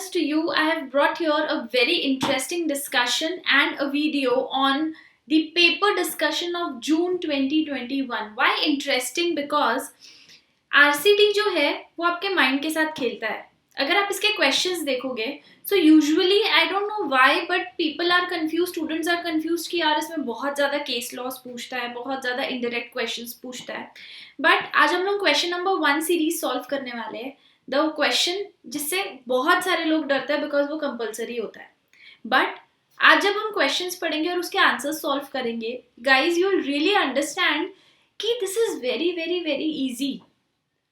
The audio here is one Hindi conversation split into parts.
listeners, to you, I have brought here a very interesting discussion and a video on the paper discussion of June 2021. Why interesting? Because RCT जो है वो आपके माइंड के साथ खेलता है. अगर आप इसके क्वेश्चंस देखोगे so usually I don't know why but people are confuse, students are confuse कि यार इसमें बहुत ज़्यादा केस लॉस पूछता है, बहुत ज़्यादा इनडायरेक्ट क्वेश्चंस पूछता है. बट आज हम लोग क्वेश्चन नंबर 1 सीरीज सॉल्व करने वाले हैं. द क्वेश्चन जिससे बहुत सारे लोग डरते हैं बिकॉज वो कंपलसरी होता है. बट आज जब हम क्वेश्चंस पढ़ेंगे और उसके आंसर्स सॉल्व करेंगे, guys you will really understand कि this is very very very easy.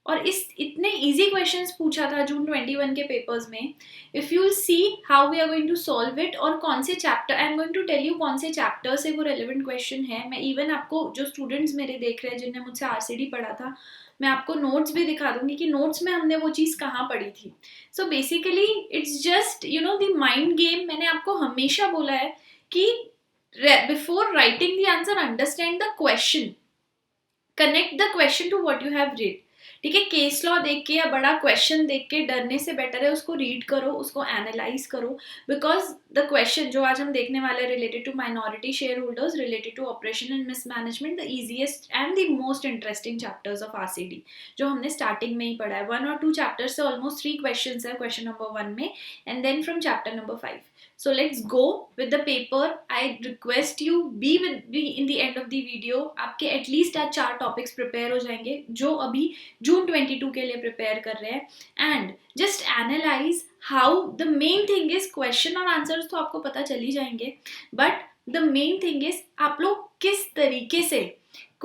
और इस इतने इजी क्वेश्चंस पूछा था जून 21 के पेपर्स में. If you will see how we are going to solve it और कौन से chapter, I am going to tell you कौन से चैप्टर से वो रेलेवेंट क्वेश्चन है. मैं इवन आपको, जो स्टूडेंट्स मेरे देख रहे हैं जिनने मुझसे आरसीडी पढ़ा था, मैं आपको नोट्स भी दिखा दूंगी कि नोट्स में हमने वो चीज़ कहाँ पढ़ी थी. So basically it's just you know the mind game. मैंने आपको हमेशा बोला है कि before writing the answer understand the question, connect the question to what you have read. ठीक है, केस लॉ देख के या बड़ा क्वेश्चन देख के डरने से बेटर है उसको रीड करो, उसको एनालाइज करो. बिकॉज द क्वेश्चन जो आज हम देखने वाले related to minority share holders, related to operation and mismanagement, the easiest and the most interesting chapters of RCD जो हमने स्टार्टिंग में ही पढ़ा है. 1 और 2 चैप्टर्स से ऑलमोस्ट 3 क्वेश्चन है क्वेश्चन नंबर 1 में, and then from chapter number 5. So let's go with the paper. I request you be with me in the end of the video. आपके at least आज 4 topics prepare हो जाएंगे जो अभी जून 22 के लिए prepare कर रहे हैं. And just analyze how the main thing is question और answers तो आपको पता चल ही जाएंगे. But the main thing is आप लोग किस तरीके से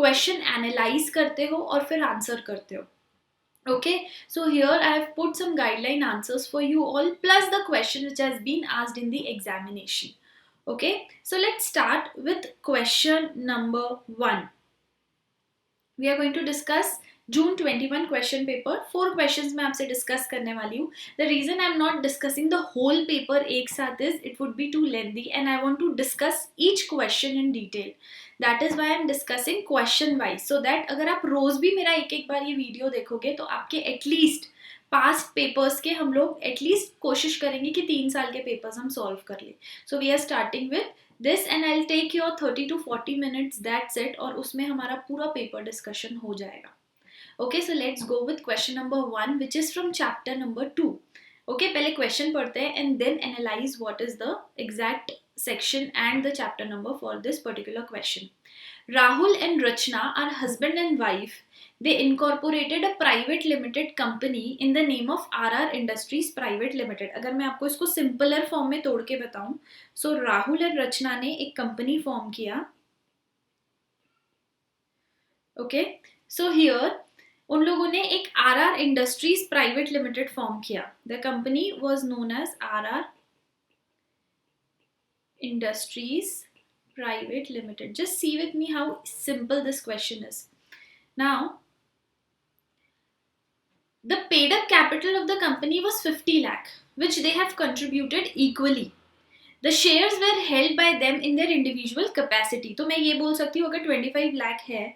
question analyze करते हो और फिर answer करते हो. Okay, so here I have put some guideline answers for you all plus the question which has been asked in the examination. Okay, so let's start with question number 1. We are going to discuss June 21 question paper. 4 questions मैं आपसे discuss करने वाली हूँ. The reason I'm not discussing the whole paper एक साथ is it would be too lengthy and I want to discuss each question in detail. That is why I'm discussing question wise, so that अगर आप रोज भी मेरा एक बार ये वीडियो देखोगे तो आपके एटलीस्ट पास्ट पेपर्स के हम लोग एटलीस्ट कोशिश करेंगे कि 3 साल के पेपर्स हम सॉल्व कर ले. So we are starting with this and I will take your 30 to 40 minutes, that's it. और उसमें हमारा पूरा पेपर डिस्कशन हो जाएगा. Okay, so let's go with question number 1, which is from chapter number 2. Okay, पहले question पढ़ते हैं and then analyze what is the exact section and the chapter number for this particular question. Rahul and Rachna are husband and wife. They incorporated a private limited company in the name of RR Industries Private Limited. अगर मैं आपको इसको simpler form में तोड़ के बताऊं, so राहुल and रचना ने एक company form किया. Okay, so here उन लोगों ने एक RR industries private limited form किया. The company was known as RR industries private limited. Just see with me how simple this question is. Now the paid up capital of the company was 50 lakh which they have contributed equally. The shares were held by them in their individual capacity. तो मैं ये बोल सकती हूँ अगर 25 lakh है,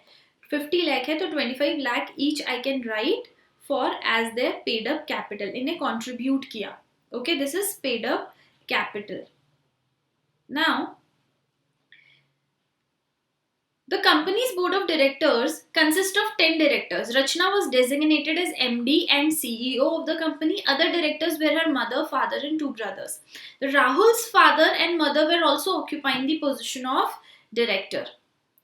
50 lakh है, तो 25 lakh each I can write for as their paid up capital. इन्हें contribute किया. Okay, this is paid up capital. Now, the company's board of directors consists of 10 directors. Rachna was designated as MD and CEO of the company. Other directors were her mother, father and 2 brothers. Rahul's father and mother were also occupying the position of director.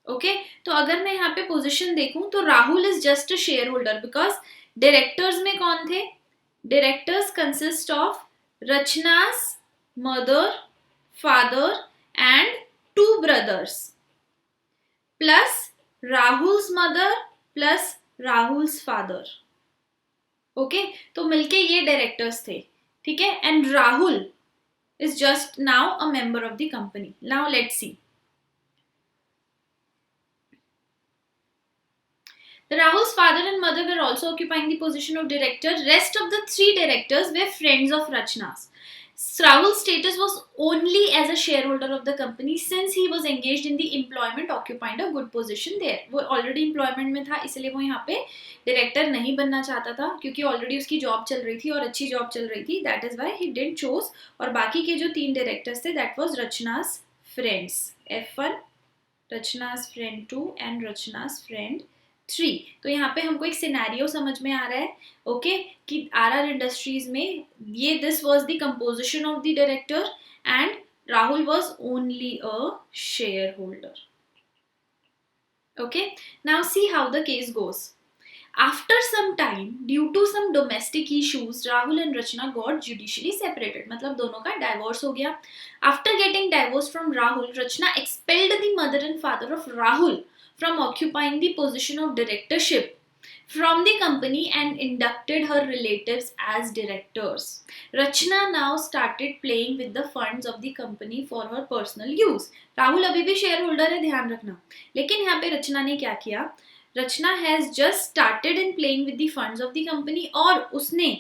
Okay, तो अगर मैं यहाँ पे पोजीशन देखूं तो Rahul is just a share holder because directors में कौन थे? डायरेक्टर्स कंसिस्ट ऑफ रचना's mother, father and 2 brothers plus Rahul's mother plus Rahul's father. Okay, तो मिलके ये डायरेक्टर्स थे. ठीक है, and Rahul is just now a member of the company. Now let's see. The Rahul's father and mother were also occupying the position of director. Rest of the 3 directors were friends of Rachna's. Rahul's status was only as a shareholder of the company since he was engaged in the employment, occupying a good position there. वो already employment में था, इसलिए वो यहाँ पे director नहीं बनना चाहता था, क्योंकि already उसकी job चल रही थी और अच्छी job चल रही थी. That is why he didn't chose. और बाकी के जो 3 directors थे, that was Rachna's friends. F1, Rachna's friend 2 and Rachna's friend 3. तो यहाँ पे हमको एक सिनेरियो समझ में आ रहा है, ओके, कि आर इंडस्ट्रीज में ये this was the composition of the director and Rahul was only a share holder. Okay, now see how the case goes. After some time, due to some domestic issues, Rahul and Rachna got judicially separated. मतलब दोनों का divorce हो गया. After getting divorced from Rahul, Rachna expelled the mother and father of Rahul from occupying the position of directorship from the company and inducted her relatives as directors. Rachna now started playing with the funds of the company for her personal use. Rahul अभी भी शेयर होल्डर है, ध्यान रखना. लेकिन यहाँ पे रचना ने क्या किया? Rachna has just started in playing with the funds of the company और उसने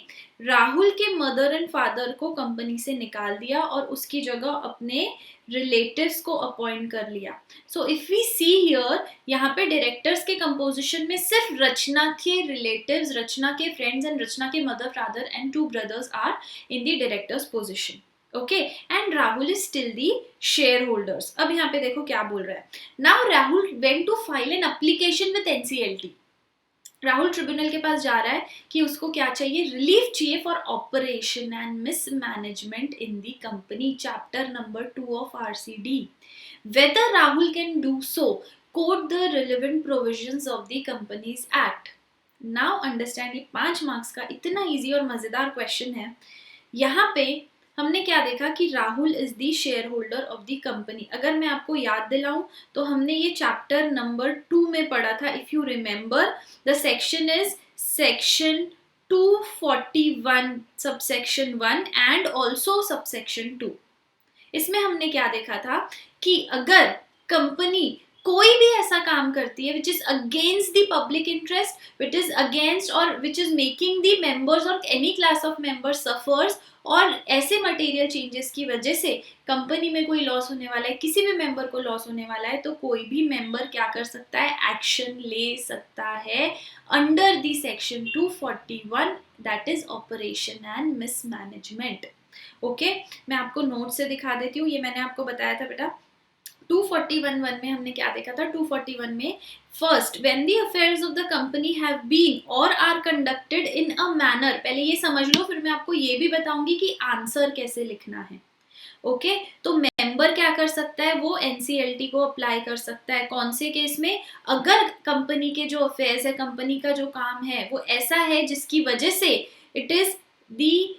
राहुल के मदर एंड फादर को कंपनी से निकाल दिया और उसकी जगह अपने रिलेटिव्स को अपॉइंट कर लिया. So if we see here, यहाँ पे डायरेक्टर्स के कंपोजिशन में सिर्फ रचना के रिलेटिव्स, रचना के फ्रेंड्स एंड रचना के mother father and 2 brothers are in the directors position. Okay, and Rahul is still the share holders. अब यहाँ पे देखो क्या बोल रहा है. Now Rahul went to file an application with NCLT. Rahul tribunal के पास जा रहा है कि उसको क्या चाहिए? रिलीफ चाहिए for operation and mismanagement in the company, chapter number 2 of RCD. Whether Rahul can do so, quote the relevant provisions of the companies act. Now understand, ये 5 मार्क्स का इतना इजी और मजेदार क्वेश्चन है. यहाँ पे हमने क्या देखा कि Rahul is the share holder of the company. अगर मैं आपको याद दिलाऊं तो हमने ये चैप्टर नंबर 2 में पढ़ा था. If you remember, the section is section 241 subsection 1 and also subsection 2. इसमें हमने क्या देखा था कि अगर कंपनी कोई भी ऐसा काम करती है which is against the public interest, which is against और which is making the members और any class of members suffers, और ऐसे मटेरियल चेंजेस की वजह से कंपनी में कोई लॉस होने वाला है, किसी भी मेंबर को लॉस होने वाला है, तो कोई भी मेंबर क्या कर सकता है? एक्शन ले सकता है under the section 241, that is operation and mismanagement. Okay, मैं आपको नोट से दिखा देती हूँ. ये मैंने आपको बताया था बेटा 241 में हमने क्या देखा था? 241 में first, when the affairs of the company have been और are conducted in a manner. पहले ये समझ लो, फिर मैं आपको ये भी बताऊंगी कि आंसर कैसे लिखना है. ओके, तो मेंबर क्या कर सकता है? वो एनसीएलटी को अप्लाई कर सकता है. कौन से केस में? अगर कंपनी के जो अफेयर्स है, कंपनी का जो काम है वो ऐसा है जिसकी वजह से it is the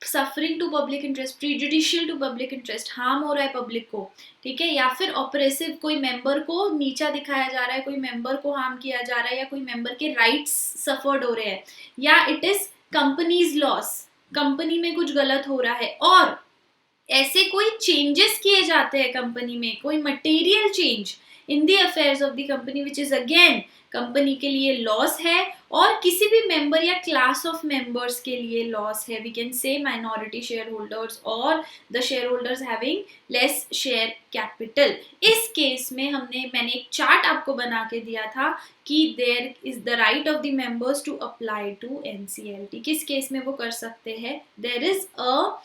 suffering to public interest, prejudicial to public interest, harm हो रहा है पब्लिक को, ठीक है, या फिर ऑपरेसिव, कोई मेंबर को नीचा दिखाया जा रहा है, कोई मेंबर को हार्म किया जा रहा है, या कोई मेंबर के राइट्स सफर्ड हो रहे हैं, या it is companies loss, company में कुछ गलत हो रहा है और ऐसे कोई चेंजेस किए जाते हैं कंपनी में, कोई material change in the affairs of the company which is again company के लिए लॉस है और किसी भी मेंबर या क्लास ऑफ मेंबर्स के लिए लॉस है. We can say minority share holders और the shareholders having less share capital. इस केस में मैंने एक चार्ट आपको बना के दिया था कि there is the right of the members to apply to NCLT. किस केस में वो कर सकते हैं? देयर इज अ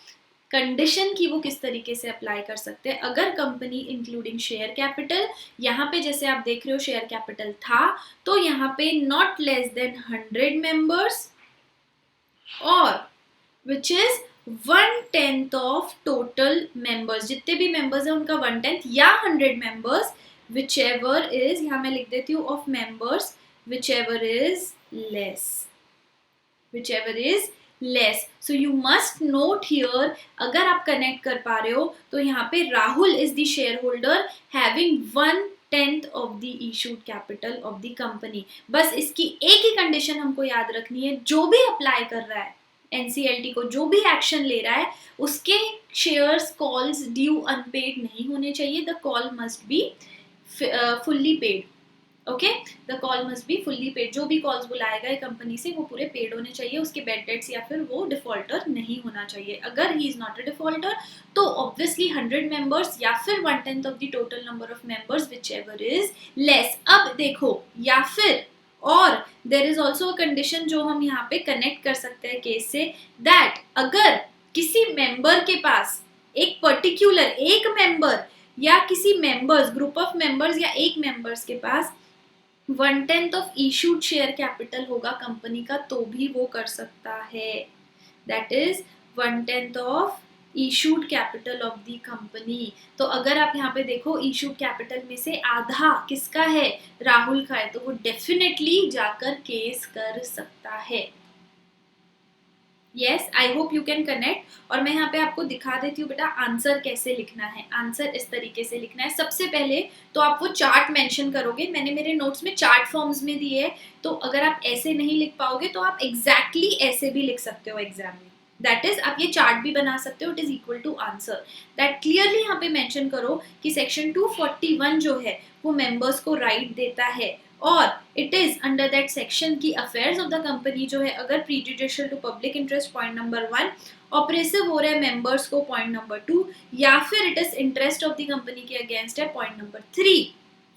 कंडीशन की वो किस तरीके से अप्लाई कर सकते हैं. अगर कंपनी इंक्लूडिंग शेयर कैपिटल, यहाँ पे जैसे आप देख रहे हो शेयर कैपिटल था, तो यहाँ पे नॉट लेस देन 100 मेंबर्स और which is 1/10 of total members. जितने भी मेंबर्स हैं उनका 1/10 या 100 मेंबर्स, विच एवर इज, यहाँ मैं लिख देती हूँ, of members which ever is less, whichever is less. So you must note here, अगर आप कनेक्ट कर पा रहे हो तो यहाँ पे Rahul is the shareholder having 1/10 of the issued capital of the company. बस इसकी एक ही कंडीशन हमको याद रखनी है, जो भी अप्लाई कर रहा है एनसीएलटी को, जो भी एक्शन ले रहा है, उसके शेयर्स कॉल्स ड्यू अनपेड नहीं होने चाहिए. The call must be fully paid. Okay, the call must be fully paid, जो भी कॉल्स बुलाएगा ये कंपनी से वो पूरे पेड होने चाहिए, उसके बैड डेट्स या फिर वो डिफॉल्टर नहीं होना चाहिए। अगर he is not a defaulter तो ऑब्वियसली 100 मेंबर्स या फिर 1/10 of the total number of members which ever is less. अब देखो, या फिर और there is also a condition जो हम यहाँ पे कनेक्ट कर सकते हैं केस से, दैट अगर किसी मेंबर के पास एक पर्टिकुलर एक मेंबर या किसी मेंबर्स ग्रुप ऑफ मेंबर्स या एक मेंबर्स के पास 1/10 ऑफ इशूड शेयर कैपिटल होगा कंपनी का, तो भी वो कर सकता है। That is 1/10 of issued capital of the company. तो अगर आप यहाँ पे देखो इशूड कैपिटल में से आधा किसका है, राहुल का है, तो वो डेफिनेटली जाकर केस कर सकता है। Yes, I hope you can connect. और मैं यहाँ पे आपको दिखा देती हूँ बेटा आंसर कैसे लिखना है। आंसर इस तरीके से लिखना है। सबसे पहले तो आप वो चार्ट मेंशन करोगे, मैंने मेरे नोट्स में चार्ट फॉर्म्स में दिए है, तो अगर आप ऐसे नहीं लिख पाओगे तो आप एग्जैक्टली ऐसे भी लिख सकते हो एग्जाम में। दैट इज आप ये चार्ट भी बना सकते हो, it is equal to answer. That clearly यहाँ पे मेंशन करो कि सेक्शन 241 जो है वो मेंबर्स को राइट देता है, और it is under that section की अफेयर्स ऑफ द कंपनी जो है अगर prejudicial to public interest point number 1, oppressive हो रहा है मेंबर्स को पॉइंट नंबर 2, या फिर it is interest of the company के अगेंस्ट है पॉइंट नंबर 3।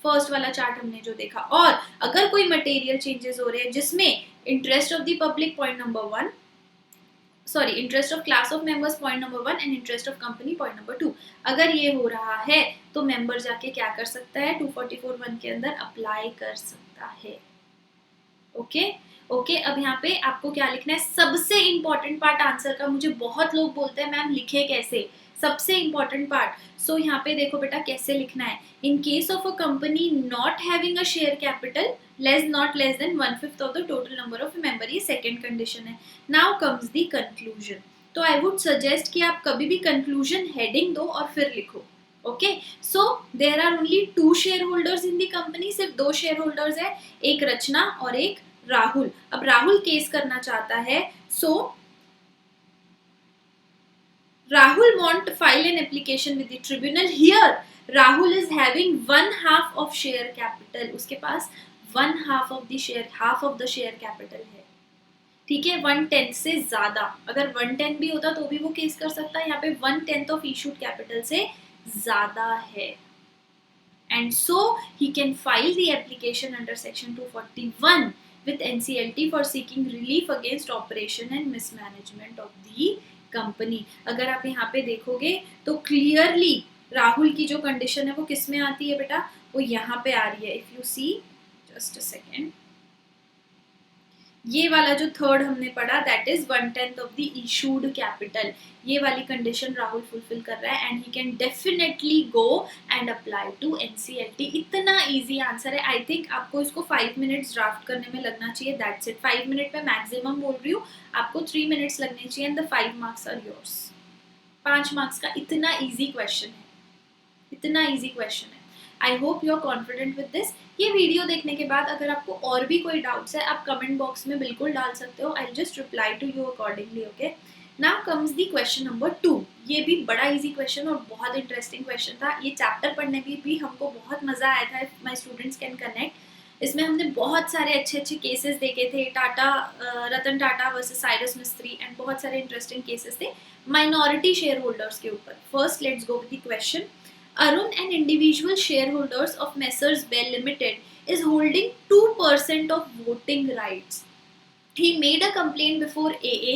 फर्स्ट वाला चार्ट हमने जो देखा। और अगर कोई मटेरियल चेंजेस हो रहे हैं जिसमें interest of the public point number 1, sorry interest of class of members point number 1 and interest of company point number 2, अगर ये हो रहा है तो मेंबर जाके क्या कर सकता है, 244(1) के अंदर अप्लाई कर सकता है। ओके ओके, अब यहाँ पे आपको क्या लिखना है, सबसे इंपॉर्टेंट पार्ट आंसर का। मुझे बहुत लोग बोलते हैं मैम लिखे कैसे, सबसे इंपॉर्टेंट पार्ट। सो यहाँ पे देखो बेटा कैसे लिखना है। In case of a company not having a share capital not less than 1/5 of the total number of member, ये सेकेंड कंडीशन है। Now comes the conclusion. तो आई वुड सजेस्ट कि आप कभी भी कंक्लूजन हेडिंग दो और फिर लिखो। Okay, so there are only 2 share holders in the company, सिर्फ 2 शेयर होल्डर्स है, एक रचना और एक राहुल। अब राहुल केस करना चाहता है, सो Rahul want to file an application with the tribunal. Here Rahul is having 1/2 of share capital, उसके पास 1/2 of the share, half of the share capital है, ठीक है, 1/10 से ज्यादा। अगर 1/10 भी होता तो भी वो केस कर सकता है, यहाँ पे 1/10 ऑफ इशूड कैपिटल से ज्यादा है, and so he can file the application under section 241 with NCLT for seeking relief against operation and mismanagement of the company. अगर आप यहाँ पे देखोगे तो क्लियरली राहुल की जो कंडीशन है वो किस में आती है बेटा, वो यहाँ पे आ रही है। If you see just a second, ये वाला जो थर्ड हमने पढ़ा that is 1/10 of the issued capital, ये वाली कंडीशन राहुल फुलफिल कर रहा है and he can definitely go and apply to NCLT. इतना इजी आंसर है। आई थिंक आपको इसको 5 मिनट्स ड्राफ्ट करने में लगना चाहिए, दैट्स इट। 5 मिनट में मैक्सिमम बोल रही हूँ, आपको 3 मिनट्स लगने चाहिए and the 5 marks are yours. 5 marks का इतना ईजी क्वेश्चन है, इतना ईजी क्वेश्चन है। I hope you are confident with this. ये वीडियो देखने के बाद अगर आपको और भी कोई डाउट्स है आप कमेंट बॉक्स में बिल्कुल डाल सकते हो, I just reply to you accordingly. Okay, now comes the question number 2। ये भी बड़ा इजी क्वेश्चन और बहुत इंटरेस्टिंग क्वेश्चन था। ये चैप्टर पढ़ने में भी हमको बहुत मजा आया था, if my students can connect. इसमें हमने बहुत सारे अच्छे अच्छे केसेस देखे थे, रतन टाटा वर्सेस साइरस मिस्त्री एंड बहुत सारे इंटरेस्टिंग केसेस थे माइनॉरिटी शेयर होल्डर्स के ऊपर। First let's go with the question. Arun, an individual shareholders of Messrs Bell Limited, is holding 2% of voting rights. He made a complaint before AA.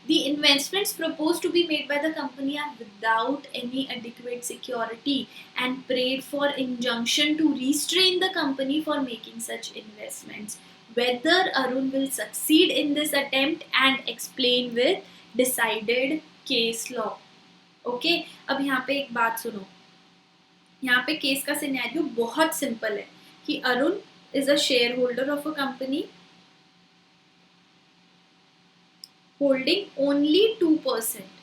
The investments proposed to be made by the company are without any adequate security and prayed for injunction to restrain the company for making such investments. Whether Arun will succeed in this attempt and explain with decided case law. Okay, अब यहाँ पे एक बात सुनो। यहाँ पे केस का सिनेरियो बहुत सिंपल है कि Arun is a share holder of a company holding only 2%।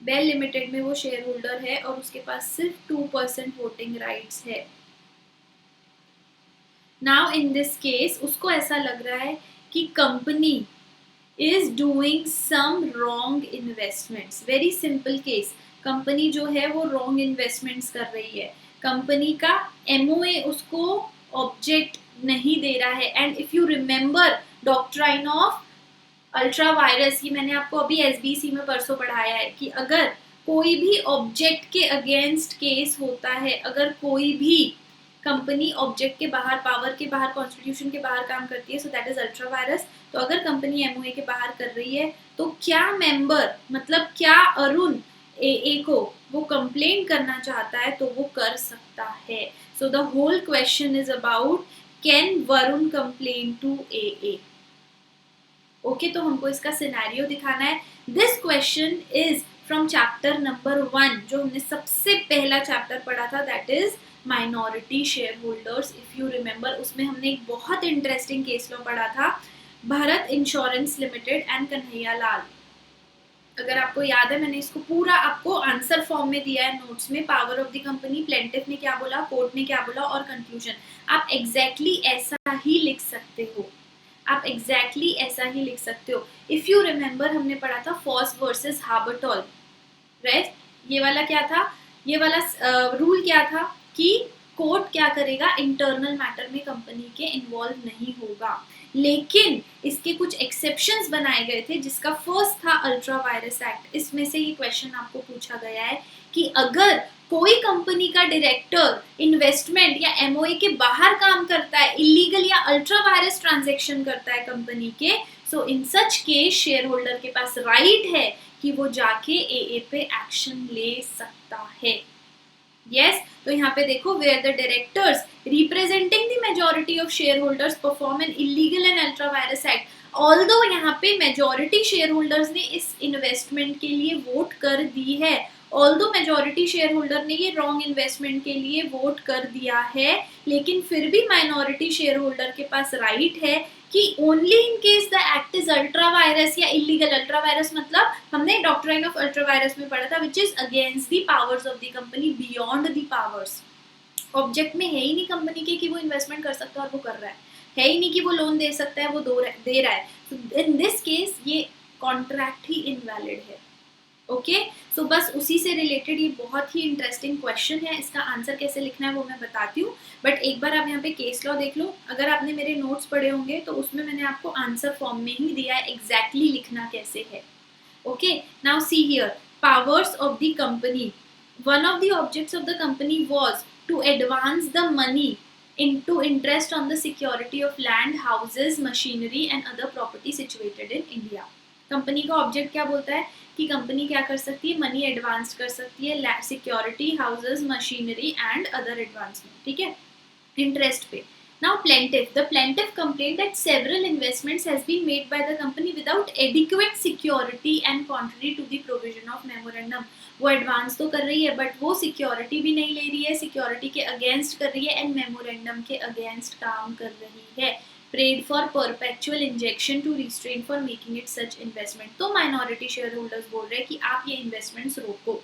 Bell limited में वो शेयर होल्डर है और उसके पास सिर्फ 2% वोटिंग राइट्स है। नाउ इन दिस केस उसको ऐसा लग रहा है कि company is doing some wrong investments. Very simple case, company जो है वो रॉन्ग इन्वेस्टमेंट्स कर रही है। कंपनी का एमओए उसको ऑब्जेक्ट नहीं दे रहा है। And if you remember doctrine of ultra vires, ये मैंने आपको अभी एसबीसी में परसों पढ़ाया है कि अगर कोई भी ऑब्जेक्ट के अगेंस्ट केस होता है, अगर कोई भी कंपनी ऑब्जेक्ट के बाहर, पावर के बाहर, कॉन्स्टिट्यूशन के बाहर काम करती है, so that is ultra vires. तो अगर कंपनी एमओए के बाहर कर रही है तो क्या मेंबर, मतलब क्या अरुण ए को वो कंप्लेन करना चाहता है तो वो कर सकता है। So the whole question is about can Varun complain to A. Okay, तो हमको इसका सिनेरियो दिखाना है। This question is from chapter number 1, जो हमने सबसे पहला चैप्टर पढ़ा था, that is minority share holders. If you remember, उसमें हमने एक बहुत इंटरेस्टिंग केस लॉ पढ़ा था, Bharat insurance limited and Kanhaiya Lal. अगर आपको याद है, मैंने इसको पूरा आपको आंसर फॉर्म में दिया है नोट्स में। Power of the company, plaintiff ने क्या बोला, कोर्ट ने क्या बोला, और कंक्लूजन। आप एग्जैक्टली ऐसा ही लिख सकते हो, आप एग्जैक्टली ऐसा ही लिख सकते हो। इफ यू रिमेंबर, हमने पढ़ा था फॉस वर्सेस हार्बरटॉल, राइट? ये वाला क्या था, ये वाला रूल क्या था कि कोर्ट क्या करेगा, इंटरनल मैटर में कंपनी के इन्वॉल्व नहीं होगा। लेकिन इसके कुछ एक्सेप्शंस बनाए गए थे, जिसका फर्स्ट था अल्ट्रा वायरस एक्ट। इसमें से ये क्वेश्चन आपको पूछा गया है कि अगर कोई कंपनी का डायरेक्टर इन्वेस्टमेंट या एमओए के बाहर काम करता है, इलीगल या अल्ट्रा वायरस ट्रांजैक्शन करता है कंपनी के, सो इन सच केस शेयर होल्डर के पास राइट है कि वो जाके एए पे एक्शन ले सकता है। यस, तो यहाँ पे देखो, where the directors representing the majority of share holders perform an illegal and ultra vires act. Although यहाँ पे मेजॉरिटी शेयर होल्डर्स ने इस इन्वेस्टमेंट के लिए वोट कर दी है, ऑल्दो मेजॉरिटी शेयर होल्डर ने ये रॉन्ग इन्वेस्टमेंट के लिए वोट कर दिया है, लेकिन फिर भी माइनॉरिटी शेयर होल्डर के पास राइट है कि only in case the act is ultra vires या इलीगल। अल्ट्रा वायरस मतलब हमने डॉक्ट्राइन ऑफ अल्ट्रा वायरस में पढ़ा था, विच is against the powers of the company, beyond the powers. Object में है ही नहीं कंपनी के कि वो इन्वेस्टमेंट कर सकता है और वो कर रहा है ही नहीं कि वो लोन दे सकता है, वो दे रहा है। इन दिस केस ये कॉन्ट्रैक्ट ही इनवैलिड है। ओके, सो बस उसी से रिलेटेड ये बहुत ही इंटरेस्टिंग क्वेश्चन है। इसका आंसर कैसे लिखना है वो मैं बताती हूँ, बट एक बार आप यहाँ पे केस लॉ देख लो। अगर आपने मेरे नोट्स पढ़े होंगे तो उसमें मैंने आपको आंसर फॉर्म में ही दिया है एग्जैक्टली लिखना कैसे है। Okay, now see here, powers of the company. One of the objects of the company was to advance the money into interest on the security of land, houses, machinery and other property situated in India। Company का ऑब्जेक्ट क्या बोलता है कि कंपनी क्या कर सकती है, मनी एडवांस कर सकती है, security, houses, machinery and other advancement, ठीक है, इंटरेस्ट पे। Now plaintiff, the plaintiff complained that several investments has been made by the company without adequate security and contrary to the provision of memorandum। वो एडवांस तो कर रही है बट वो सिक्योरिटी भी नहीं ले रही है, सिक्योरिटी के अगेंस्ट कर रही है एंड मेमोरेंडम के अगेंस्ट काम कर रही है। Prayed for perpetual injunction to restrain for making it such investment. तो माइनॉरिटी शेयर होल्डर्स बोल रहे हैं कि आप ये इन्वेस्टमेंट्स रोको,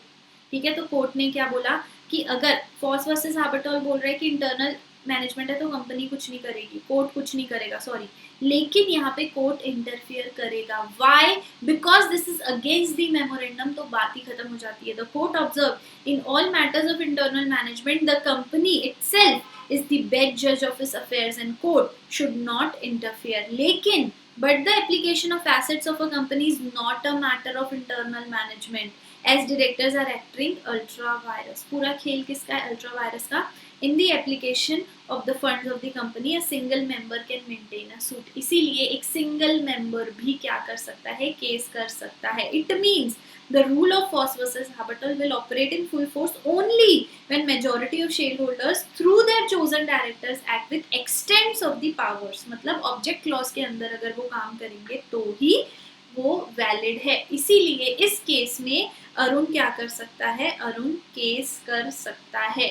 ठीक है। तो कोर्ट ने क्या बोला कि अगर फॉस वर्सेस हार्बरटॉल बोल रहे हैं कि इंटरनल मैनेजमेंट है तो कंपनी कुछ नहीं करेगी, कोर्ट कुछ नहीं करेगा, सॉरी, लेकिन यहाँ पे कोर्ट इंटरफियर करेगा। Why? Because this is against the memorandum. तो बात ही खत्म हो जाती है। The court observe in all matters of internal management the company itself is the best जज of its affairs and court should not interfere. लेकिन but the application of assets of a company is not a matter of internal management as directors are acting ultra virus। पूरा खेल किसका है? ultra virus का। in the application of the funds of the company a single member can maintain a suit। इसीलिए एक single member भी क्या कर सकता है? केस कर सकता है। it means the rule of Foss versus Habertal will operate in full force only when majority of shareholders through their chosen directors act with extents of the powers। मतलब ऑब्जेक्ट क्लॉज के अंदर अगर वो काम करेंगे तो ही वो वैलिड है। इसीलिए इस केस में अरुण क्या कर सकता है? अरुण केस कर सकता है,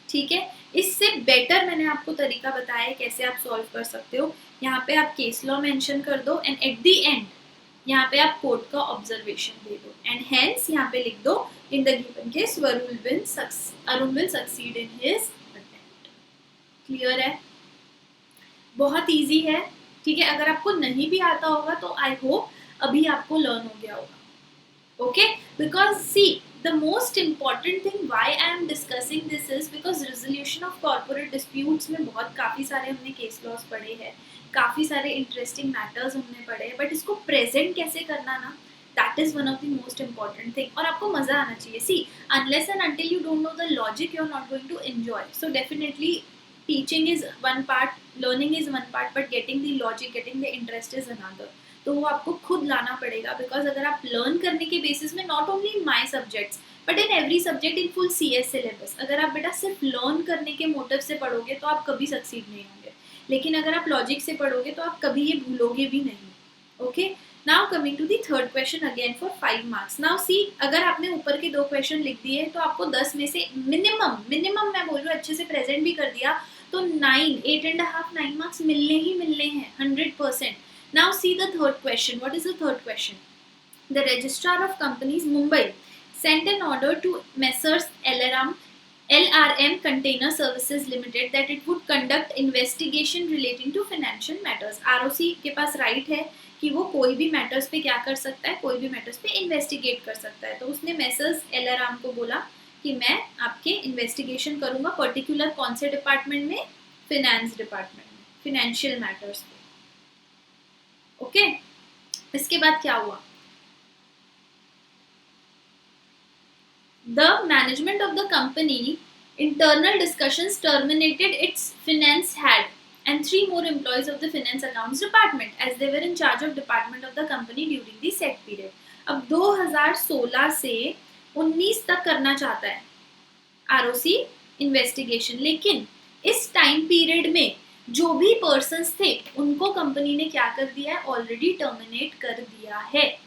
ठीक है। इससे बेटर मैंने आपको तरीका बताया है कैसे आप सॉल्व कर सकते हो। यहाँ पे आप केस लॉ मेंशन कर दो एंड एट द एंड यहाँ पे आप कोर्ट का ऑब्जर्वेशन दे दो एंड हेंस यहाँ पे लिख दो in the given case Arun will succeed in his attempt. Clear है? बहुत इजी है, ठीक है। अगर आपको नहीं भी आता होगा तो आई होप अभी आपको लर्न हो गया होगा। Okay, because see the most important thing why I am discussing this is because resolution of corporate disputes में बहुत काफ़ी सारे हमने केस लॉस पढ़े हैं, काफ़ी सारे इंटरेस्टिंग मैटर्स हमने पढ़े हैं, बट इसको प्रेजेंट कैसे करना ना, that is one of the most important thing. और आपको मज़ा आना चाहिए. See, unless and until you don't know the logic, you're not going to enjoy. So definitely teaching is one part, learning is one part, but getting the logic, getting the interest is another. तो वो आपको खुद लाना पड़ेगा, बिकॉज अगर आप लर्न करने के बेसिस में, not only in my subjects but in every subject in full CS syllabus, अगर आप बेटा सिर्फ लर्न करने के मोटिव से पढ़ोगे तो आप कभी सक्सीड नहीं होंगे, लेकिन अगर आप लॉजिक से पढ़ोगे तो आप कभी ये भूलोगे भी नहीं. Okay, now coming to the third question again for 5 marks. Now see, अगर आपने ऊपर के 2 क्वेश्चन लिख दिए तो आपको 10 में से मिनिमम मैं बोल रही हूँ, अच्छे से प्रेजेंट भी कर दिया तो 8.5 मार्क्स मिलने ही मिलने हैं 100%. Now see the third question. What is the third question? The Registrar of Companies Mumbai sent an order to Messrs LRM Container Services Limited that it would conduct investigation relating to financial matters. ROC के पास राइट है कि वो कोई भी मैटर्स पे क्या कर सकता है, कोई भी मैटर्स पे इन्वेस्टिगेट कर सकता है. तो उसने मेसर्स LRM को बोला कि मैं आपके इन्वेस्टिगेशन करूंगा, पर्टिकुलर कौन से डिपार्टमेंट में, फिनेंस डिपार्टमेंट में, फिनेंशियल मैटर्स पे. ओके, इसके बाद क्या हुआ? The management of the company internal discussions terminated its finance head and 3 more employees of the finance accounts department as they were in charge of department of the company during the set period. अब 2016 से 19 तक करना चाहता है ROC इन्वेस्टिगेशन, लेकिन इस टाइम पीरियड में जो भी पर्सन्स थे उनको कंपनी ने क्या कर दिया है, ऑलरेडी टर्मिनेट कर दिया है.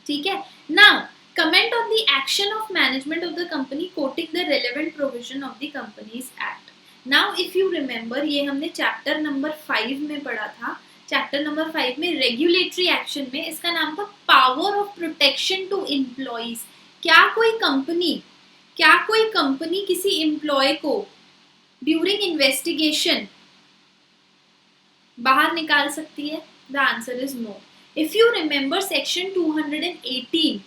ठीक है. Now comment on the action of management of the company coating the relevant provision of the companies act. Now if you remember, ये हमने चैप्टर नंबर 5 में पढ़ा था. चैप्टर नंबर 5 में रेगुलेटरी एक्शन में इसका नाम था power of protection to employees. क्या कोई कंपनी किसी एम्प्लॉय को ड्यूरिंग इन्वेस्टिगेशन बाहर निकाल सकती है? The answer is no. If you remember section 218,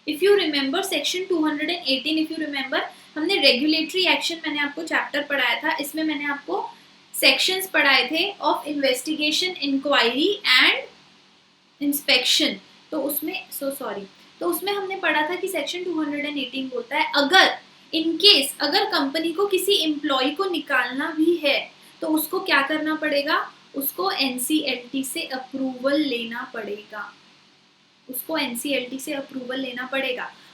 if you remember हमने रेगुलेटरी एक्शन, मैंने आपको चैप्टर पढ़ाया था, इसमें मैंने आपको सेक्शंस पढ़ाए थे of investigation, inquiry and inspection. तो उसमें हमने पढ़ा था कि सेक्शन 218 बोलता है अगर इन केस अगर कंपनी को किसी एम्प्लॉय को निकालना भी है तो उसको क्या करना पड़ेगा, उसको NCLT से अप्रूवल लेना पड़ेगा.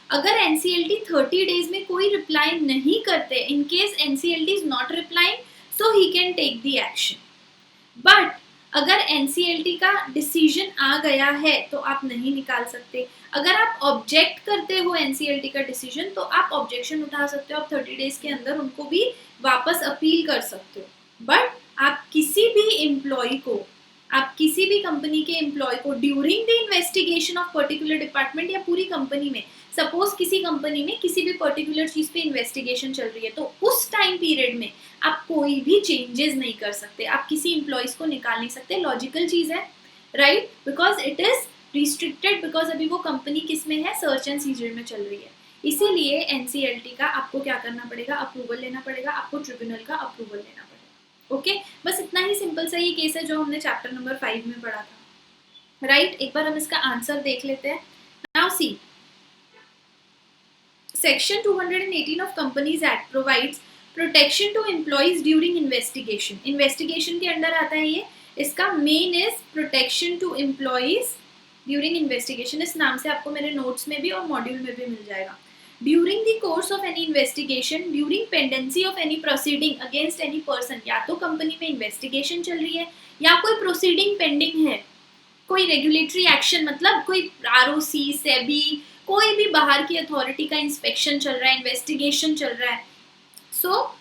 अगर NCLT 30 डेज में कोई रिप्लाई नहीं करते, in case NCLT is not replying, so he can take the action. But अगर NCLT का डिसीजन आ गया है तो आप नहीं निकाल सकते. अगर आप ऑब्जेक्ट करते हो NCLT का डिसीजन तो आप ऑब्जेक्शन उठा सकते हो, आप 30 डेज के अंदर उनको भी वापस अपील कर सकते हो. बट आप किसी भी कंपनी के एम्प्लॉय को during the investigation of particular department या पूरी कंपनी में, सपोज किसी कंपनी में किसी भी पर्टिकुलर चीज पे इन्वेस्टिगेशन चल रही है, तो उस टाइम पीरियड में आप कोई भी चेंजेस नहीं कर सकते, आप किसी एम्प्लॉयज को निकाल नहीं सकते. लॉजिकल चीज है, right? Because it is restricted, because अभी वो कंपनी किस में है, सर्च एंड सीजर में चल रही है. इसीलिए NCLT का आपको क्या करना पड़ेगा, अप्रूवल लेना पड़ेगा, आपको ट्रिब्यूनल का अप्रूवल लेना पड़ेगा. ओके, बस इतना ही सिंपल सा ये केस है जो हमने चैप्टर नंबर 5 में पढ़ा था. राइट, एक बार हम इसका आंसर देख लेते हैं. Now see, section 218 of companies act provides protection to employees during investigation. Investigation के अंडर आता है ये. इसका main is protection to employees during investigation. इस नाम से आपको मेरे नोट्स में भी और मॉड्यूल में भी मिल जाएगा. During the course of any investigation, during pendency of any proceeding against any person. या तो कंपनी में इन्वेस्टिगेशन चल रही है या कोई प्रोसीडिंग पेंडिंग है, कोई रेगुलेटरी एक्शन, मतलब कोई ROC, SEBI, कोई भी बाहर की अथॉरिटी का इंस्पेक्शन चल रहा है, इन्वेस्टिगेशन चल रहा है. So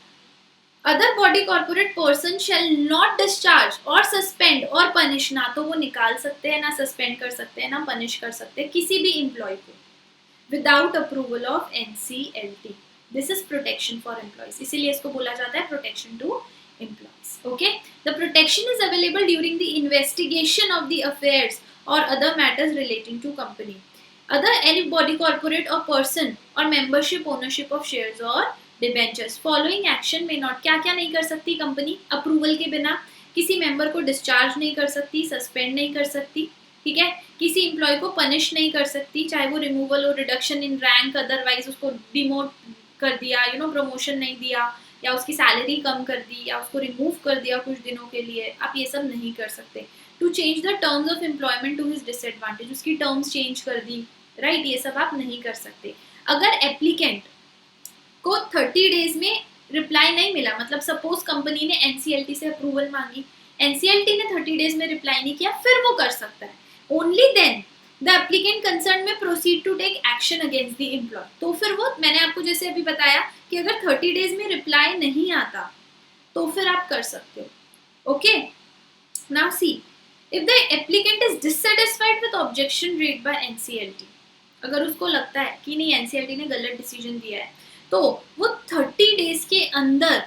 other body corporate person shall not discharge और सस्पेंड और पनिश. ना तो वो निकाल सकते हैं, ना सस्पेंड कर सकते हैं, ना पनिश कर सकते हैं किसी भी एम्प्लॉय को without approval of NCLT. This is protection for employees, इसीलिए इसको बोला जाता है protection to employees. Okay, the protection is available during the investigation of the affairs और other matters relating to company. other any body corporate or person or membership ownership of shares or debentures. Following action में नॉट, क्या क्या नहीं कर सकती कंपनी अप्रूवल के बिना? किसी मेंबर को डिस्चार्ज नहीं कर सकती, सस्पेंड नहीं कर सकती, ठीक है, किसी एम्प्लॉय को पनिश नहीं कर सकती, चाहे वो रिमूवल और रिडक्शन इन रैंक, अदरवाइज उसको डिमोट कर दिया, प्रमोशन नहीं दिया, या उसकी सैलरी कम कर दी, या उसको रिमूव कर दिया कुछ दिनों के लिए, आप ये सब नहीं कर सकते. To change the terms of employment to his disadvantage, उसकी टर्म्स चेंज कर दी, राइट, ये सब आप नहीं कर सकते. अगर एप्लीकेंट को 30 डेज में रिप्लाई नहीं मिला, मतलब सपोज कंपनी ने एनसीएलटी से अप्रूवल मांगी, एनसीएलटी ने 30 डेज में रिप्लाई नहीं किया, फिर वो कर सकता है. Only then the applicant concern में proceed to take action against the employee. तो फिर वो, मैंने आपको जैसे अभी बताया कि अगर 30 डेज में रिप्लाई नहीं आता तो फिर आप कर सकते हो. Okay, now C, if the applicant is dissatisfied with objection rate by NCLT, अगर उसको लगता है कि नहीं एनसीएलटी ने गलत डिसीजन दिया है, तो वो 30 डेज के अंदर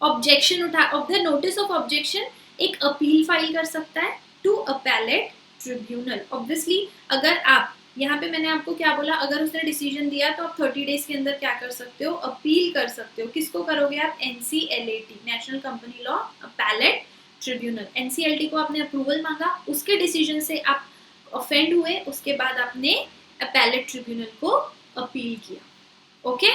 ऑब्जेक्शन उठा, of the notice of objection एक अपील फाइल कर सकता है टू अपेलेट ट्रिब्यूनल. ऑब्वियसली अगर आप, यहाँ पे मैंने आपको क्या बोला, अगर उसने डिसीजन दिया तो आप 30 डेज के अंदर क्या कर सकते हो, अपील कर सकते हो. किसको करोगे आप? NCLT, national company law appellate tribunal. NCLT को आपने अप्रूवल मांगा, उसके डिसीजन से आप ऑफेंड हुए, उसके बाद आपने अपेलेट ट्रिब्यूनल को अपील किया. ओके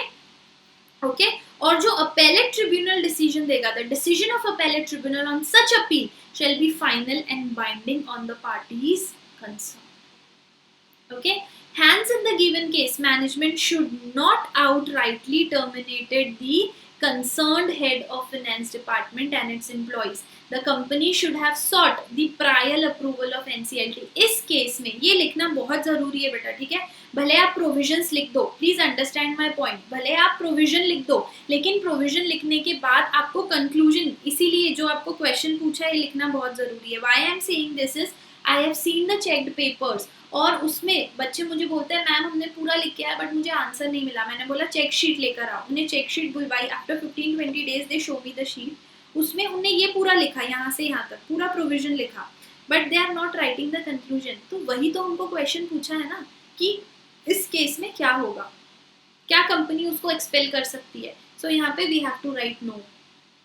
ओके, और जो अपेलेट ट्रिब्यूनल डिसीजन देगा, the decision of appellate tribunal on such appeal shall be final and binding on the parties concerned. Okay, hence in the given case management should not outrightly terminated the concerned head of finance department and its employees. The company should have sought the prior approval of NCLT. इस केस में ये लिखना बहुत जरूरी है बेटा, ठीक है. भले आप प्रोविजंस लिख दो, प्लीज अंडरस्टैंड माय पॉइंट, भले आप प्रोविजन लिख दो, लेकिन प्रोविजन लिखने के बाद आपको कंक्लूजन, इसीलिए जो आपको क्वेश्चन पूछा है ये लिखना बहुत जरूरी है. Why I am saying this is, I have seen the checked papers, और उसमें बच्चे मुझे बोलते हैं मैम हमने पूरा लिख के आया बट मुझे आंसर नहीं मिला. मैंने बोला चेक शीट लेकर आओ. उन्हें चेक शीट बुलवाई. After 15-20 days they show me the sheet. उसमें उन्होंने ये पूरा लिखा, यहाँ से यहाँ तक पूरा प्रोविजन लिखा, but they are not writing the conclusion. तो वही तो हमको क्वेश्चन पूछा है ना कि इस केस में क्या होगा, क्या कंपनी उसको एक्सपेल कर सकती है. सो यहाँ पे we have to write no.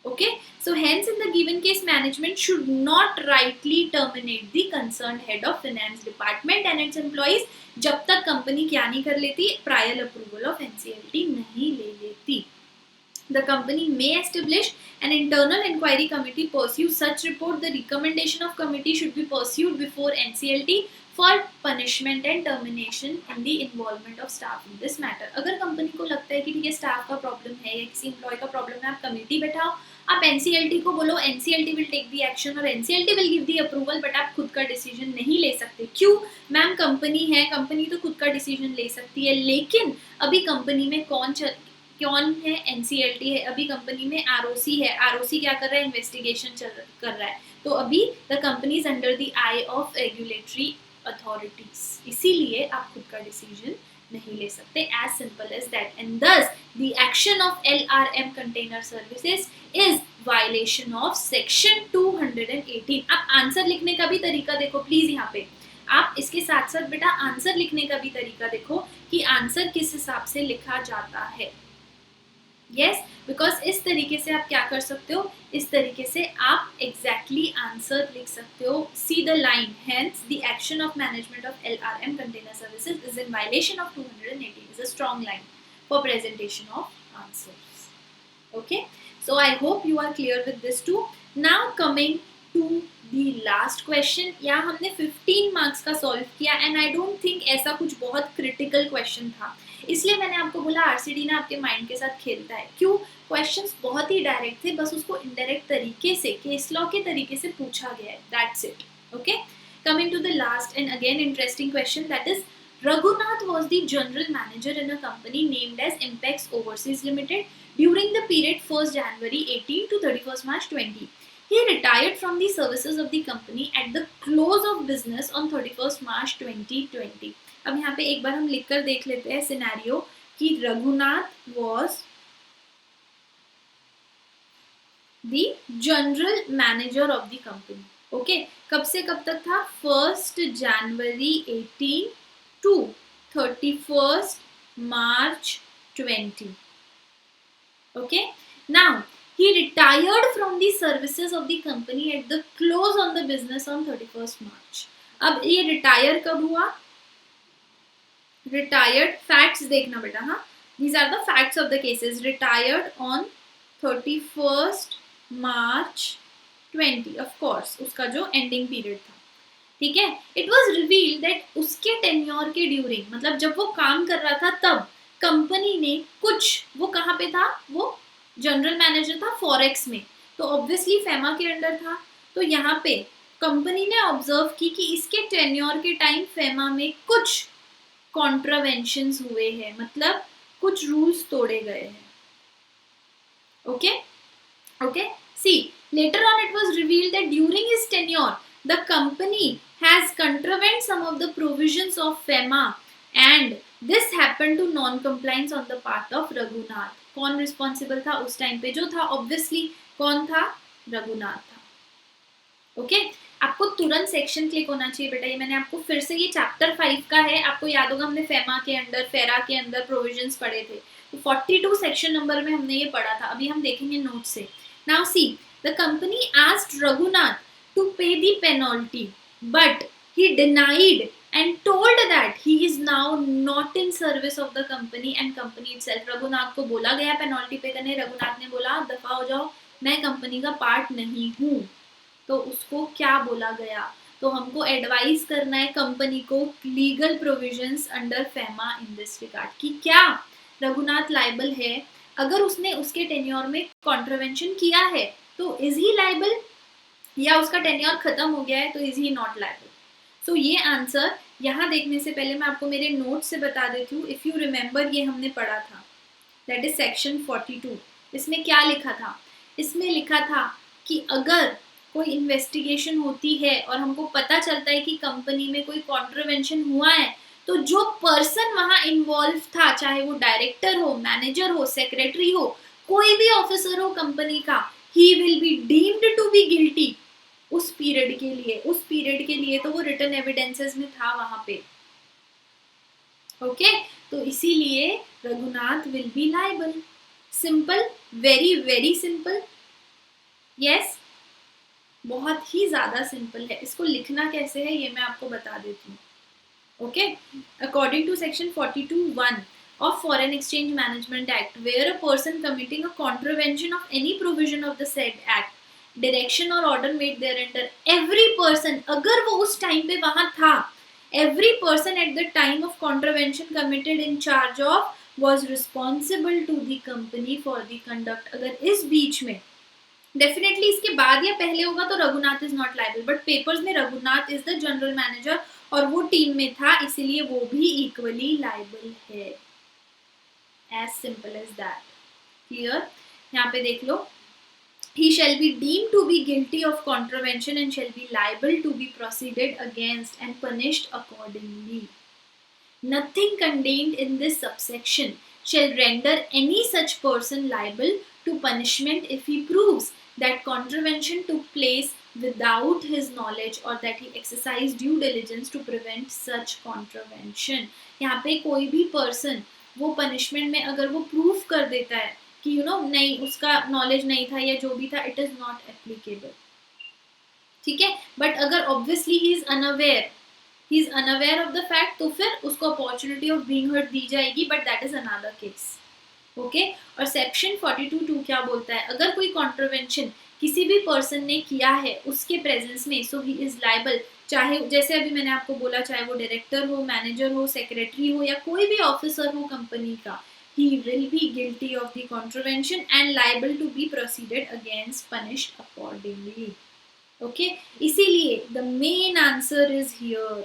Okay, so hence in the given case management should not rightly terminate the concerned head of finance department and its employees जब तक कंपनी क्या नहीं कर लेती, prior approval of NCLT नहीं ले लेती. The company may establish an internal inquiry committee pursue such report. The recommendation of committee should be pursued before NCLT for punishment and termination in the involvement of staff in this matter. अगर कंपनी को लगता है कि ठीक है स्टाफ का प्रॉब्लम है या किसी एम्प्लॉय का प्रॉब्लम है, आप कमेटी बैठाओ, आप एनसीएलटी को बोलो, NCLT will take the action और NCLT will give the approval, but आप खुद का डिसीजन नहीं ले सकते. क्यों मैम? कंपनी है, कंपनी तो खुद का डिसीजन ले सकती है, लेकिन अभी कंपनी में कौन है? एनसीएलटी है. अभी कंपनी में आरओसी है, आरओसी क्या कर रहा है? इन्वेस्टिगेशन कर रहा है. तो अभी the company is under the eye of regulatory authorities, इसीलिए आप खुद का डिसीजन नहीं ले सकते. As simple as that. And thus the action of LRM container services is violation of section 218. आप आंसर लिखने का भी तरीका देखो प्लीज. यहाँ पे आप इसके साथ साथ बेटा आंसर लिखने का भी तरीका देखो कि आंसर किस हिसाब से लिखा जाता है. यस, बिकॉज इस तरीके से आप क्या कर सकते हो, इस तरीके से आप एग्जैक्टली आंसर लिख सकते हो. See the line, hence the action of management of LRM container services is in violation of 218 is a strong line for presentation of answers. Okay, so I hope you are clear with this too. Now coming to the last question. यहाँ हमने 15 मार्क्स का सॉल्व किया एंड आई डोंट थिंक ऐसा कुछ बहुत क्रिटिकल क्वेश्चन था, इसलिए मैंने आपको बोला आरसीडी ना आपके माइंड के साथ खेलता है. क्यों? क्वेश्चंस बहुत ही डायरेक्ट थे, बस उसको इनडायरेक्ट तरीके से केस लॉ के तरीके से पूछा गया है. That's it. Okay, coming to the last and again interesting question, that is Raghunath was the general manager in a company named as Impex Overseas Limited during the period 1st January 18 to 31st March 20. He retired from the services of the company at the close of business on 31st March 2020. अब यहाँ पे एक बार हम लिखकर देख लेते हैं सिनेरियो कि Raghunath was the general manager of the company. Okay, कब से कब तक था? 1st January 18 to 31st March 20. Okay. Now he retired from the services of the company at the close on the business on 31st March. अब ये रिटायर कब हुआ? Retired, facts देखना बेटा. हाँ, these are the facts of the cases. Retired on 31st March 20. Of course, उसका जो ending period था, ठीक है. It was revealed that उसके tenure के during, मतलब जब वो काम कर रहा था तब कंपनी ने कुछ, वो कहाँ पे था, वो जनरल मैनेजर था फॉरेक्स में, तो ऑब्वियसली फेमा के अंडर था. तो यहाँ पे कंपनी ने ऑब्जर्व की कि इसके टेन्योर के टाइम फेमा में कुछ कॉन्ट्रावेंशंस हुए हैं, मतलब कुछ रूल्स तोड़े गए हैं. Okay okay. See, later on it was revealed that during his tenure the company has contravened some of the provisions of FEMA and this happened to non-compliance on the part of Raghunath. कौन रिस्पॉन्सिबल था उस टाइम पे? जो था ऑब्वियसली कौन था? रघुनाथ था. ओके. आपको तुरंत सेक्शन क्लिक होना चाहिए बेटा. ये मैंने आपको फिर से, ये चैप्टर 5 का है, आपको याद होगा हमने फेमा के अंदर, फेरा के अंदर प्रोविजंस पढ़े थे. तो 42 सेक्शन नंबर में हमने ये पढ़ा था. अभी हम देखेंगे नोट से. Now see, the company asked Raghunath to pay the penalty but he denied and told that he is now not in service of the company and company itself. Raghunath को बोला गया पेनल्टी पे करने, रघुनाथ ने बोला दफा हो जाओ, मैं कंपनी का पार्ट नहीं हूँ. तो उसको क्या बोला गया? तो हमको एडवाइस करना है कंपनी को legal provisions under FEMA in this regard, कि क्या रघुनाथ लायबल है अगर उसने उसके टेन्योर में कॉन्ट्रवेंशन किया है, तो इज ही लायबल, या उसका टेन्योर खत्म हो गया है तो इज ही नॉट लायबल. सो ये आंसर यहाँ देखने से पहले मैं आपको मेरे नोट से बता देती हूँ. इफ यू रिमेम्बर, ये हमने पढ़ा था, दैट इज सेक्शन 42. इसमें क्या लिखा था? इसमें लिखा था कि अगर कोई इन्वेस्टिगेशन होती है और हमको पता चलता है कि कंपनी में कोई कॉन्ट्रवेंशन हुआ है, तो जो पर्सन वहां इन्वॉल्व था, चाहे वो डायरेक्टर हो, मैनेजर हो, सेक्रेटरी हो, कोई भी ऑफिसर हो कंपनी का, he will be deemed to be guilty उस पीरियड के लिए. उस पीरियड के लिए तो वो रिटन एविडेंसेस में था वहां पे. ओके. तो इसीलिए Raghunath will be liable. Simple, very very simple. Yes, बहुत ही ज्यादा सिंपल है. इसको लिखना कैसे है ये मैं आपको बता देती हूँ. Okay. According to section 42(1) of Foreign Exchange Management Act, where a person committing a contravention of any provision of the said act, direction or order made thereunder, every person, अगर वो उस टाइम पे वहां था, every person at the time of contravention committed in charge of was responsible to the company for the conduct. अगर इस बीच में, डेफिनेटली इसके बाद या पहले होगा तो Raghunath is not liable, but papers में Raghunath is the general manager और वो टीम में था, इसीलिए वो भी इक्वली लायबल है. As simple as that. Clear? यहाँ पे देख लो. He shall be deemed to be guilty of contravention and shall be liable to be proceeded against and punished accordingly. Nothing contained in this subsection shall render any such person liable to punishment if he proves that contravention took place without his knowledge or that he exercised due diligence to prevent such contravention. यहाँ पे कोई भी person वो punishment में अगर वो proof कर देता है कि नहीं, उसका नॉलेज नहीं था या जो भी था, इट इज नॉट एप्लीकेबल. ठीक है. बट अगर obviously he is unaware of the fact, तो फिर उसको अपॉर्चुनिटी ऑफ बीइंग हर्ट दी जाएगी, but that is another case. Okay. और सेक्शन 42(2) क्या बोलता है? अगर कोई कॉन्ट्रवेंशन किसी भी पर्सन ने किया है उसके प्रेजेंस में, सो ही इज लायबल. चाहे जैसे अभी मैंने आपको बोला, चाहे वो डायरेक्टर हो, मैनेजर हो, सेक्रेटरी हो, या कोई भी ऑफिसर हो कंपनी का, he will be guilty of the contravention and liable to be proceeded against, punished accordingly. Okay. इसीलिए the main answer is here.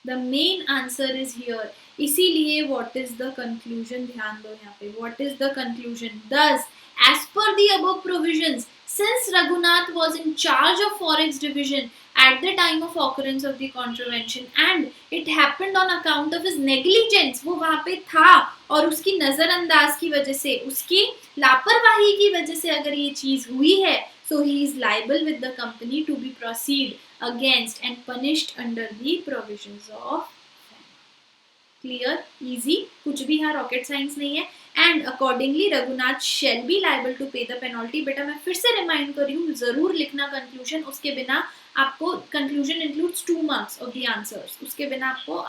The main answer is here. इसीलिए what is the conclusion? ध्यान दो यहाँ पे. What is the conclusion? Thus, as per the above provisions, since Raghunath was in charge of Forex division at the time of occurrence of the contravention and it happened on account of his negligence, वो वहाँ पे था और उसकी नजरअंदाज की वजह से, उसकी लापरवाही की वजह से अगर ये चीज हुई है, so he is liable with the company to be proceed against and punished under the provisions of FEMA. Clear, easy, कुछ भी यहाँ रॉकेट साइंस नहीं है. And accordingly Raghunath shall be liable to pay the penalty. बेटा मैं फिर से रिमाइंड कर रही हूँ, जरूर लिखना कंक्लूजन, उसके बिना आपको conclusion includes 2 marks of the answers, उसके बिना आपको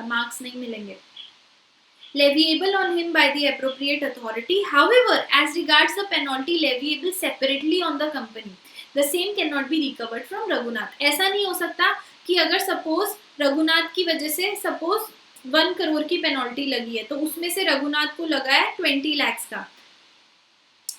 मार्क्स नहीं मिलेंगे. Leviable on him by the appropriate authority. However, as regards the penalty leviable separately on the company, the same cannot be recovered from Raghunath. ऐसा नहीं हो सकता कि अगर सपोज रघुनाथ की वजह से सपोज 1 crore की पेनल्टी लगी है, तो उसमें से रघुनाथ को लगा है 20 lakhs का,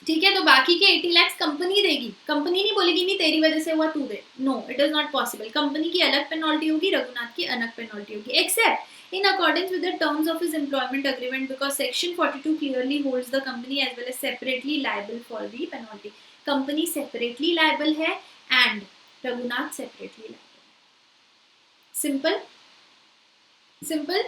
ठीक है, तो बाकी के 80 lakhs कंपनी देगी. कंपनी नहीं बोलेगी नहीं तेरी वजह से हुआ तू दे. No, it is not possible. Company की अलग पेनल्टी होगी, रघुनाथ की अलग पेनल्टी होगी, except in accordance with the terms of his employment agreement, because section 42 clearly holds the company as well as separately liable for the penalty. company separately liable है and Raghunath separately liable. simple simple.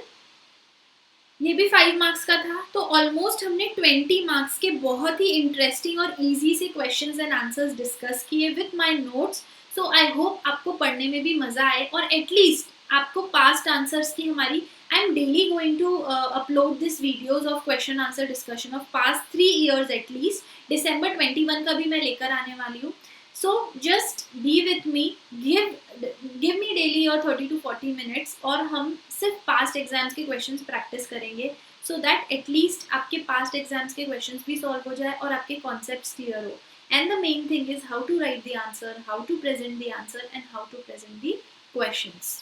ये भी 5 मार्क्स का था. तो ऑलमोस्ट हमने 20 मार्क्स के बहुत ही इंटरेस्टिंग और इजी से क्वेश्चंस एंड आंसर्स डिस्कस किए with my notes. So I hope आपको पढ़ने में भी मजा आए और एटलीस्ट आपको पास्ट आंसर्स की हमारी, I am daily going to upload this videos of question answer discussion of past 3 years at least. December 21 का भी मैं लेकर आने वाली हूँ. So just be with me, give me daily your 30 to 40 minutes और हम सिर्फ past exams के questions practice करेंगे, so that at least आपके past exams के questions भी solve हो जाए और आपके concepts clear हो. And the main thing is how to write the answer, how to present the answer and how to present the questions.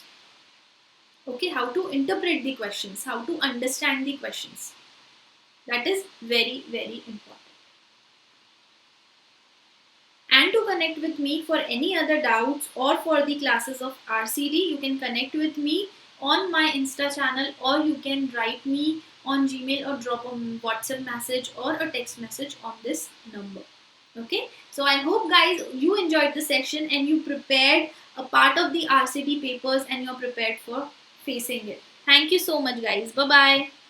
Okay, how to interpret the questions, how to understand the questions. That is very, very important. And to connect with me for any other doubts or for the classes of RCD, you can connect with me on my Insta channel, or you can write me on Gmail or drop a WhatsApp message or a text message on this number. Okay, so I hope guys you enjoyed the session and you prepared a part of the RCD papers and you're prepared for facing it. Thank you so much guys. Bye bye.